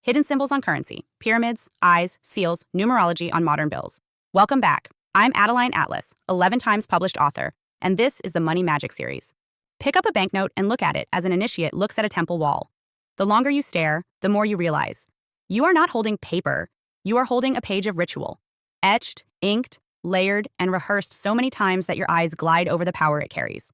hidden symbols on currency, pyramids, eyes, seals, numerology on modern bills. Welcome back. I'm Adeline Atlas, 11 times published author, and this is the Money Magic series. Pick up a banknote and look at it as an initiate looks at a temple wall. The longer you stare, the more you realize. You are not holding paper, you are holding a page of ritual. Etched, inked, layered, and rehearsed so many times that your eyes glide over the power it carries.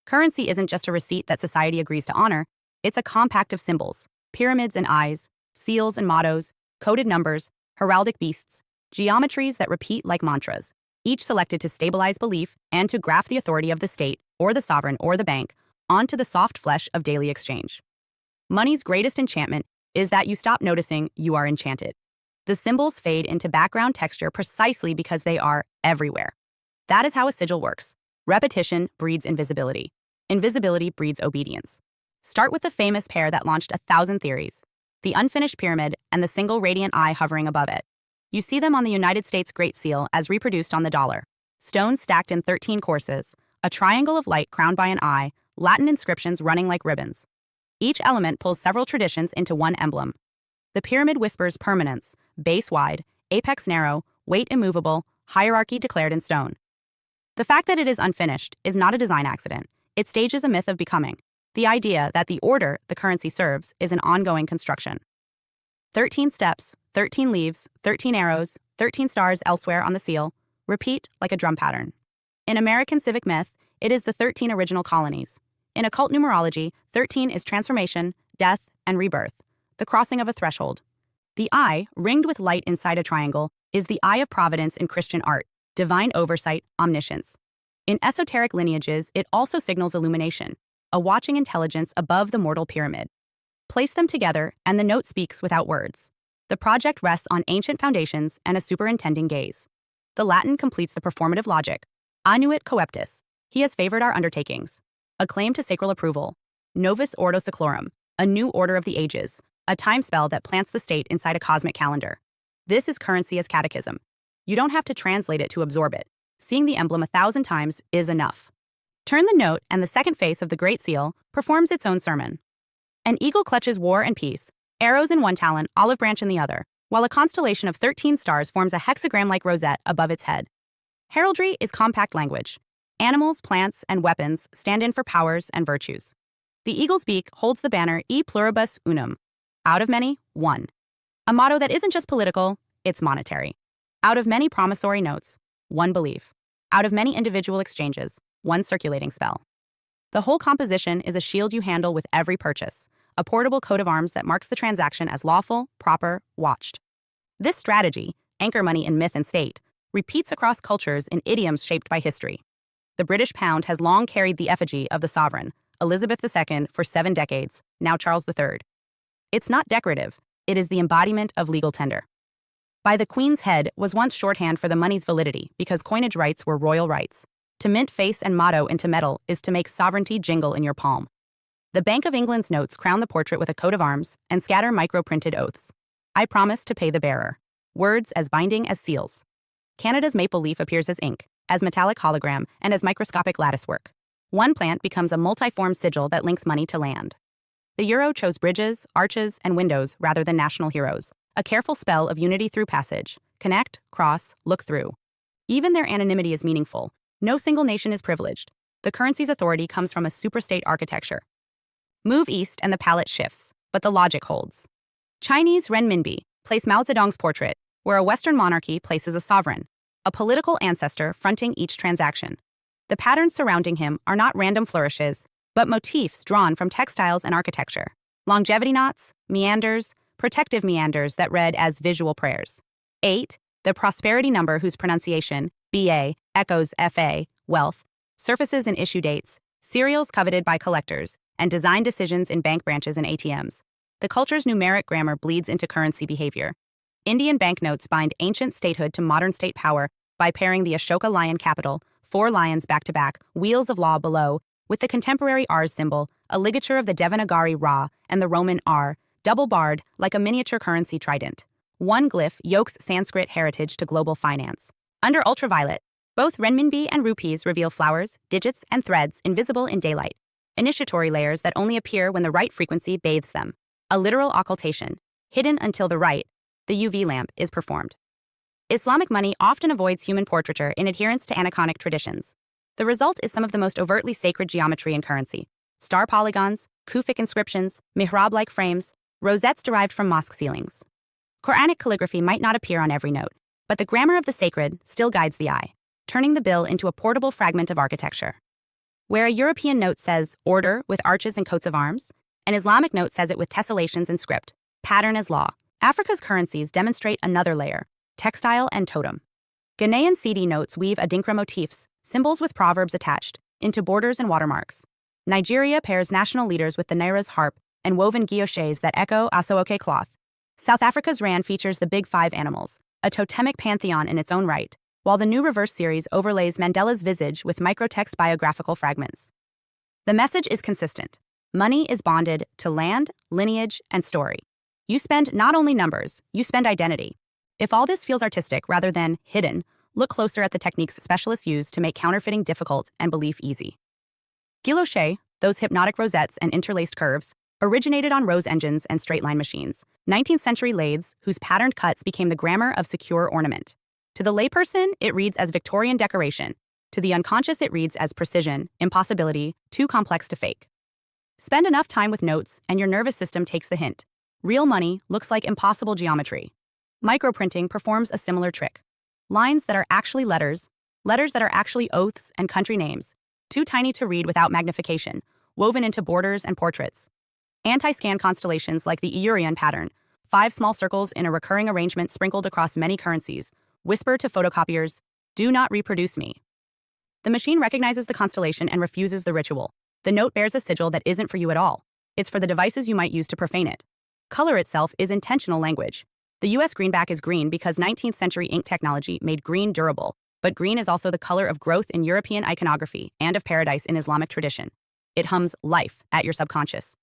Currency isn't just a receipt that society agrees to honor, it's a compact of symbols, pyramids and eyes, seals and mottos, coded numbers, heraldic beasts, geometries that repeat like mantras, each selected to stabilize belief and to graft the authority of the state, or the sovereign, or the bank, onto the soft flesh of daily exchange. Money's greatest enchantment is that you stop noticing you are enchanted. The symbols fade into background texture precisely because they are everywhere. That is how a sigil works. Repetition breeds invisibility. Invisibility breeds obedience. Start with the famous pair that launched 1,000 theories, the unfinished pyramid and the single radiant eye hovering above it. You see them on the United States Great Seal as reproduced on the dollar. Stones stacked in 13 courses, a triangle of light crowned by an eye, Latin inscriptions running like ribbons. Each element pulls several traditions into one emblem. The pyramid whispers permanence, base wide, apex narrow, weight immovable, hierarchy declared in stone. The fact that it is unfinished is not a design accident. It stages a myth of becoming. The idea that the order the currency serves is an ongoing construction. 13 steps, 13 leaves, 13 arrows, 13 stars elsewhere on the seal, repeat like a drum pattern. In American civic myth, it is the 13 original colonies. In occult numerology, 13 is transformation, death, and rebirth, the crossing of a threshold. The eye, ringed with light inside a triangle, is the eye of providence in Christian art, divine oversight, omniscience. In esoteric lineages, it also signals illumination, a watching intelligence above the mortal pyramid. Place them together, and the note speaks without words. The project rests on ancient foundations and a superintending gaze. The Latin completes the performative logic. Annuit coeptis. He has favored our undertakings. A claim to sacral approval. Novus Ordo Seclorum. A new order of the ages. A time spell that plants the state inside a cosmic calendar. This is currency as catechism. You don't have to translate it to absorb it. Seeing the emblem 1,000 times is enough. Turn the note, and the second face of the Great Seal performs its own sermon. An eagle clutches war and peace, arrows in one talon, olive branch in the other, while a constellation of 13 stars forms a hexagram-like rosette above its head. Heraldry is compact language. Animals, plants, and weapons stand in for powers and virtues. The eagle's beak holds the banner E pluribus unum. Out of many, one. A motto that isn't just political, it's monetary. Out of many promissory notes, one belief. Out of many individual exchanges, one circulating spell. The whole composition is a shield you handle with every purchase, a portable coat of arms that marks the transaction as lawful, proper, watched. This strategy, anchor money in myth and state, repeats across cultures in idioms shaped by history. The British pound has long carried the effigy of the sovereign, Elizabeth II, for 7 decades, now Charles III. It's not decorative, it is the embodiment of legal tender. By the Queen's head was once shorthand for the money's validity because coinage rights were royal rights. To mint face and motto into metal is to make sovereignty jingle in your palm. The Bank of England's notes crown the portrait with a coat of arms and scatter micro-printed oaths. I promise to pay the bearer. Words as binding as seals. Canada's maple leaf appears as ink, as metallic hologram, and as microscopic latticework. One plant becomes a multiform sigil that links money to land. The euro chose bridges, arches, and windows rather than national heroes, a careful spell of unity through passage. Connect, cross, look through. Even their anonymity is meaningful. No single nation is privileged. The currency's authority comes from a superstate architecture. Move east and the palette shifts, but the logic holds. Chinese renminbi place Mao Zedong's portrait, where a Western monarchy places a sovereign, a political ancestor fronting each transaction. The patterns surrounding him are not random flourishes, but motifs drawn from textiles and architecture. Longevity knots, meanders, protective meanders that read as visual prayers. 8, the prosperity number whose pronunciation, BA, echoes FA, wealth, surfaces in issue dates, serials coveted by collectors, and design decisions in bank branches and ATMs. The culture's numeric grammar bleeds into currency behavior. Indian banknotes bind ancient statehood to modern state power by pairing the Ashoka lion capital, 4 lions back-to-back, wheels of law below, with the contemporary R's symbol, a ligature of the Devanagari Ra and the Roman R, double-barred like a miniature currency trident. One glyph yokes Sanskrit heritage to global finance. Under ultraviolet, both renminbi and rupees reveal flowers, digits, and threads invisible in daylight. Initiatory layers that only appear when the right frequency bathes them. A literal occultation. hidden until the rite, the UV lamp, is performed. Islamic money often avoids human portraiture in adherence to aniconic traditions. The result is some of the most overtly sacred geometry in currency: star polygons, Kufic inscriptions, mihrab-like frames, rosettes derived from mosque ceilings. Quranic calligraphy might not appear on every note, but the grammar of the sacred still guides the eye, turning the bill into a portable fragment of architecture. Where a European note says order with arches and coats of arms, an Islamic note says it with tessellations and script, pattern as law. Africa's currencies demonstrate another layer: textile and totem. Ghanaian CD notes weave adinkra motifs, symbols with proverbs attached, into borders and watermarks. Nigeria pairs national leaders with the Naira's harp and woven guilloches that echo Aso-Oke cloth. South Africa's Rand features the Big Five animals, a totemic pantheon in its own right, while the new Reverse series overlays Mandela's visage with microtext biographical fragments. The message is consistent. Money is bonded to land, lineage, and story. You spend not only numbers, you spend identity. If all this feels artistic rather than hidden, look closer at the techniques specialists use to make counterfeiting difficult and belief easy. Guilloche, those hypnotic rosettes and interlaced curves, originated on rose engines and straight-line machines, 19th century lathes whose patterned cuts became the grammar of secure ornament. To the layperson, it reads as Victorian decoration. To the unconscious, it reads as precision, impossibility, too complex to fake. Spend enough time with notes and your nervous system takes the hint. Real money looks like impossible geometry. Microprinting performs a similar trick. Lines that are actually letters that are actually oaths and country names, too tiny to read without magnification, woven into borders and portraits. Anti-scan constellations like the Eurian pattern, 5 small circles in a recurring arrangement sprinkled across many currencies, whisper to photocopiers, "Do not reproduce me." The machine recognizes the constellation and refuses the ritual. The note bears a sigil that isn't for you at all. It's for the devices you might use to profane it. Color itself is intentional language. The U.S. greenback is green because 19th century ink technology made green durable, but green is also the color of growth in European iconography and of paradise in Islamic tradition. It hums life at your subconscious.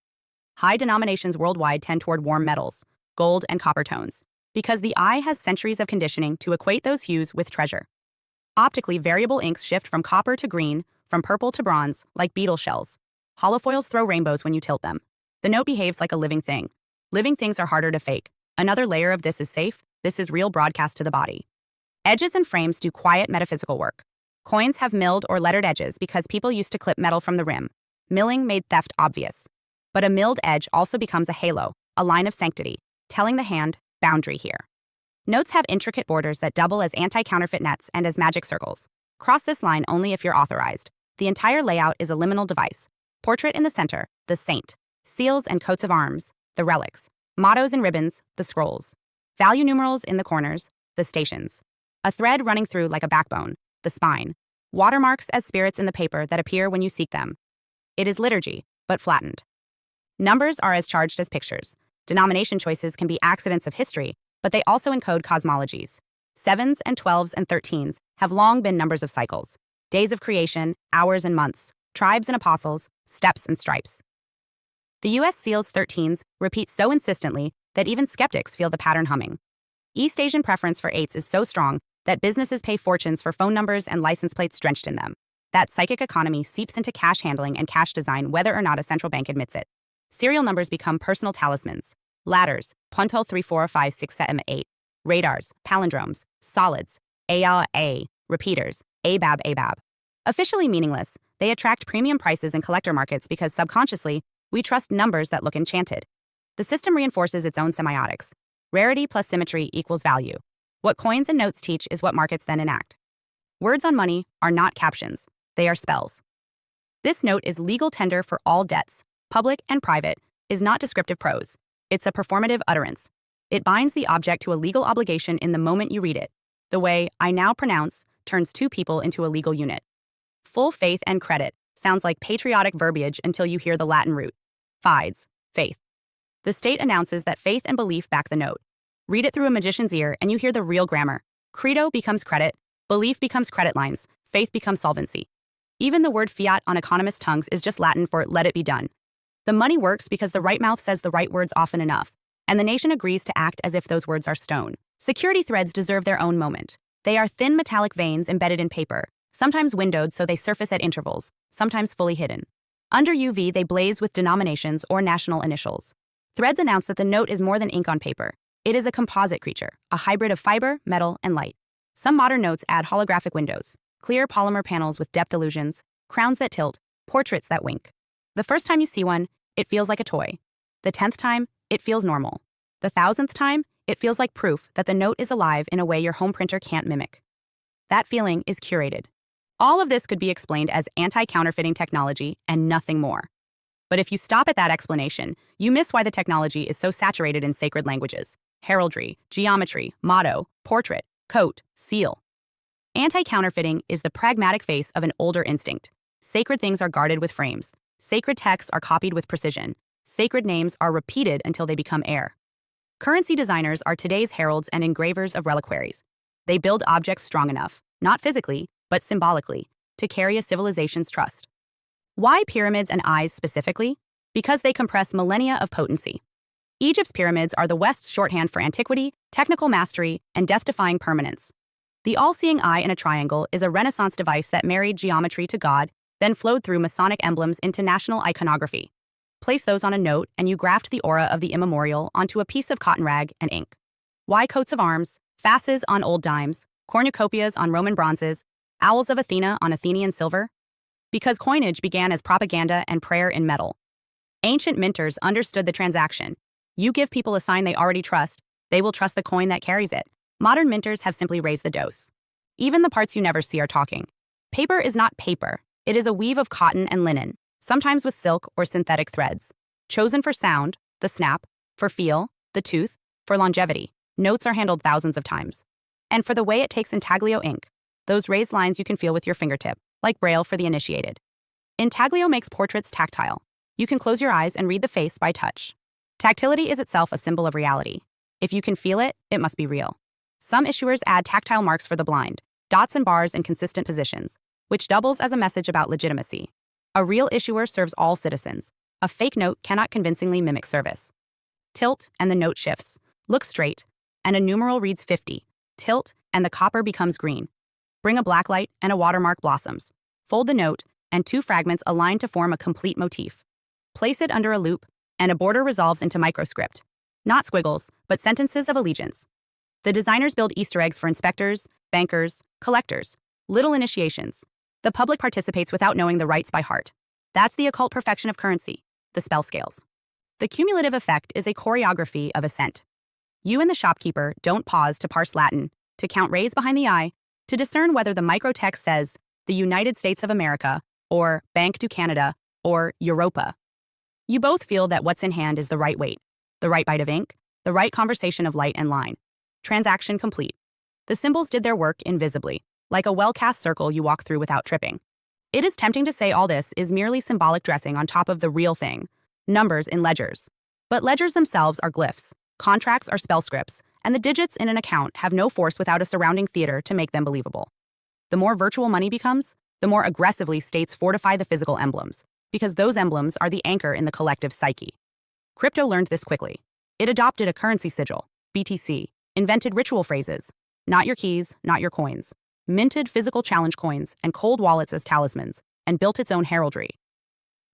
High denominations worldwide tend toward warm metals, gold and copper tones, because the eye has centuries of conditioning to equate those hues with treasure. Optically, variable inks shift from copper to green, from purple to bronze, like beetle shells. Holofoils throw rainbows when you tilt them. The note behaves like a living thing. Living things are harder to fake. Another layer of this is safe. This is real broadcast to the body. Edges and frames do quiet metaphysical work. Coins have milled or lettered edges because people used to clip metal from the rim. Milling made theft obvious. But a milled edge also becomes a halo, a line of sanctity, telling the hand, boundary here. Notes have intricate borders that double as anti-counterfeit nets and as magic circles. Cross this line only if you're authorized. The entire layout is a liminal device. Portrait in the center, the saint. Seals and coats of arms, the relics. Mottos and ribbons, the scrolls. Value numerals in the corners, the stations. A thread running through like a backbone, the spine. Watermarks as spirits in the paper that appear when you seek them. It is liturgy, but flattened. Numbers are as charged as pictures. Denomination choices can be accidents of history, but they also encode cosmologies. 7s and 12s and 13s have long been numbers of cycles. Days of creation, hours and months, tribes and apostles, steps and stripes. The U.S. seal's 13s repeat so insistently that even skeptics feel the pattern humming. East Asian preference for 8s is so strong that businesses pay fortunes for phone numbers and license plates drenched in them. That psychic economy seeps into cash handling and cash design whether or not a central bank admits it. Serial numbers become personal talismans. Ladders, punto 3, 4, 5, 6, 7, 8. Radars, palindromes, solids, A, repeaters, ABAB. Officially meaningless, they attract premium prices in collector markets because subconsciously, we trust numbers that look enchanted. The system reinforces its own semiotics. Rarity plus symmetry equals value. What coins and notes teach is what markets then enact. Words on money are not captions, they are spells. This note is legal tender for all debts, public and private, is not descriptive prose. It's a performative utterance. It binds the object to a legal obligation in the moment you read it. The way "I now pronounce" turns two people into a legal unit. Full faith and credit sounds like patriotic verbiage until you hear the Latin root. Fides, faith. The state announces that faith and belief back the note. Read it through a magician's ear and you hear the real grammar. Credo becomes credit, belief becomes credit lines, faith becomes solvency. Even the word fiat on economists' tongues is just Latin for let it be done. The money works because the right mouth says the right words often enough, and the nation agrees to act as if those words are stone. Security threads deserve their own moment. They are thin metallic veins embedded in paper, sometimes windowed so they surface at intervals, sometimes fully hidden. Under UV, they blaze with denominations or national initials. Threads announce that the note is more than ink on paper. It is a composite creature, a hybrid of fiber, metal, and light. Some modern notes add holographic windows, clear polymer panels with depth illusions, crowns that tilt, portraits that wink. The first time you see one, it feels like a toy. The 10th time, it feels normal. The 1,000th time, it feels like proof that the note is alive in a way your home printer can't mimic. That feeling is curated. All of this could be explained as anti-counterfeiting technology and nothing more. But if you stop at that explanation, you miss why the technology is so saturated in sacred languages: heraldry, geometry, motto, portrait, coat, seal. Anti-counterfeiting is the pragmatic face of an older instinct. Sacred things are guarded with frames. Sacred texts are copied with precision. Sacred names are repeated until they become air. Currency designers are today's heralds and engravers of reliquaries. They build objects strong enough, not physically, but symbolically, to carry a civilization's trust. Why pyramids and eyes specifically? Because they compress millennia of potency. Egypt's pyramids are the West's shorthand for antiquity, technical mastery, and death-defying permanence. The all-seeing eye in a triangle is a Renaissance device that married geometry to God, then flowed through Masonic emblems into national iconography. Place those on a note, and you graft the aura of the immemorial onto a piece of cotton rag and ink. Why coats of arms, fasces on old dimes, cornucopias on Roman bronzes, owls of Athena on Athenian silver? Because coinage began as propaganda and prayer in metal. Ancient minters understood the transaction. You give people a sign they already trust, they will trust the coin that carries it. Modern minters have simply raised the dose. Even the parts you never see are talking. Paper is not paper. It is a weave of cotton and linen, sometimes with silk or synthetic threads. Chosen for sound, the snap, for feel, the tooth, for longevity. Notes are handled thousands of times. And for the way it takes intaglio ink, those raised lines you can feel with your fingertip, like Braille for the initiated. Intaglio makes portraits tactile. You can close your eyes and read the face by touch. Tactility is itself a symbol of reality. If you can feel it, it must be real. Some issuers add tactile marks for the blind, dots and bars in consistent positions, which doubles as a message about legitimacy. A real issuer serves all citizens. A fake note cannot convincingly mimic service. Tilt, and the note shifts. Look straight, and a numeral reads 50. Tilt, and the copper becomes green. Bring a blacklight, and a watermark blossoms. Fold the note, and two fragments align to form a complete motif. Place it under a loop, and a border resolves into microscript. Not squiggles, but sentences of allegiance. The designers build Easter eggs for inspectors, bankers, collectors. Little initiations. The public participates without knowing the rites by heart. That's the occult perfection of currency, the spell scales. The cumulative effect is a choreography of assent. You and the shopkeeper don't pause to parse Latin, to count rays behind the eye, to discern whether the microtext says the United States of America, or Banque du Canada, or Europa. You both feel that what's in hand is the right weight, the right bite of ink, the right conversation of light and line. Transaction complete. The symbols did their work invisibly, like a well-cast circle you walk through without tripping. It is tempting to say all this is merely symbolic dressing on top of the real thing, numbers in ledgers. But ledgers themselves are glyphs, contracts are spell scripts, and the digits in an account have no force without a surrounding theater to make them believable. The more virtual money becomes, the more aggressively states fortify the physical emblems, because those emblems are the anchor in the collective psyche. Crypto learned this quickly. It adopted a currency sigil, BTC, invented ritual phrases, not your keys, not your coins, minted physical challenge coins and cold wallets as talismans, and built its own heraldry.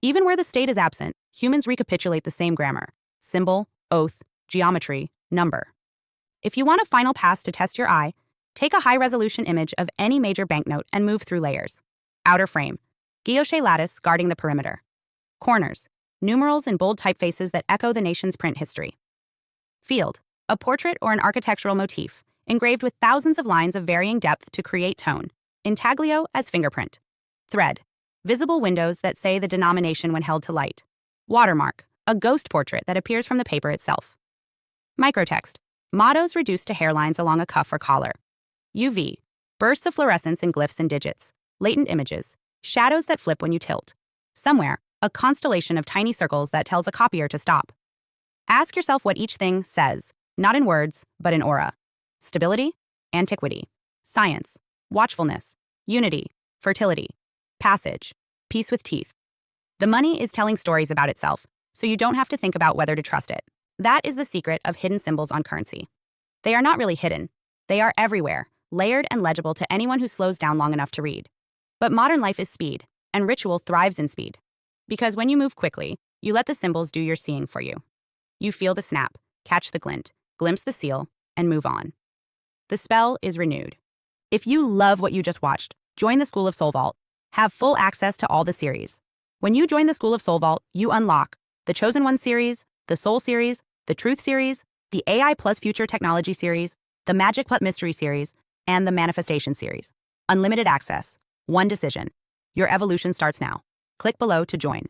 Even where the state is absent, humans recapitulate the same grammar: symbol, oath, geometry, number. If you want a final pass to test your eye, take a high-resolution image of any major banknote and move through layers. Outer frame, guilloche lattice guarding the perimeter. Corners, numerals in bold typefaces that echo the nation's print history. Field, a portrait or an architectural motif, engraved with thousands of lines of varying depth to create tone. Intaglio as fingerprint. Thread, visible windows that say the denomination when held to light. Watermark, a ghost portrait that appears from the paper itself. Microtext, mottos reduced to hairlines along a cuff or collar. UV, bursts of fluorescence in glyphs and digits. Latent images, shadows that flip when you tilt. Somewhere, a constellation of tiny circles that tells a copier to stop. Ask yourself what each thing says, not in words, but in aura. Stability, antiquity, science, watchfulness, unity, fertility, passage, peace with teeth. The money is telling stories about itself, so you don't have to think about whether to trust it. That is the secret of hidden symbols on currency. They are not really hidden. They are everywhere, layered and legible to anyone who slows down long enough to read. But modern life is speed, and ritual thrives in speed. Because when you move quickly, you let the symbols do your seeing for you. You feel the snap, catch the glint, glimpse the seal, and move on. The spell is renewed. If you love what you just watched, join the School of Soul Vault. Have full access to all the series. When you join the School of Soul Vault, you unlock the Chosen One series, the Soul series, the Truth series, the AI plus Future Technology series, the Magic plus Mystery series, and the Manifestation series. Unlimited access. One decision. Your evolution starts now. Click below to join.